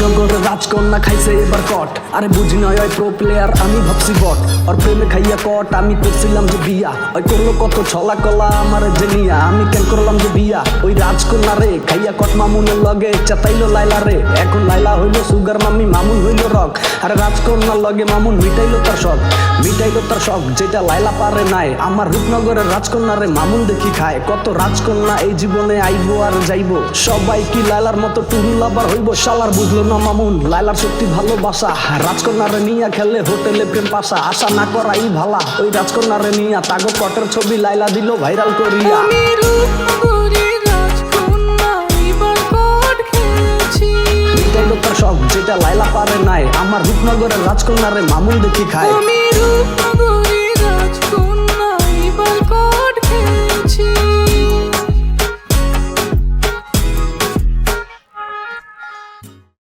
রূপনগরের রাজকন্যা খাইছে এবার কট। আরে বুঝি নয় ওই প্রো প্লেয়ার, আমি ভাবছি বট। ওর প্রেমে খাইয়া কট, আমি করছিলাম যে বিয়া। ওই করলো কত ছলা কলা আমার জেনিয়া, আমি কেন করলাম যে বিয়া। ওই রাজকন্যা রে খাইয়া কট মামুনের লগে চাতাইলো লাইলা রে। এখন লাইলা হইলো সুগার মামি, মামুন হইলো রক। আরে রাজকন্যার লগে মামুন মিটাইলো তার শখ, মিটাইলো তার শখ যেটা লাইলা পারে নাই। আমার রূপনগরের রাজকন্যা রে মামুন দেখি খায়। কত রাজকন্যা এই জীবনে আইবো আর যাইবো, সবাই কি লাইলার মতো টুরুল আবার হইব। শালার বুঝলো না মামুন লাইলার সত্যি ভালোবাসা। রাজকন্যারে নিয়া খেলে হোটেলে প্রেম পাশা, আশা না করাই ভালা। ওই রাজকন্যারে নিয়া তাগো কটের ছবি লাইলা দিল ভাইরাল করিয়া। মিটাইলো তার শখ যেটা লাইলা পারে নাই। আমার রূপনগরের রাজকন্যারে মামুন দেখি খায়।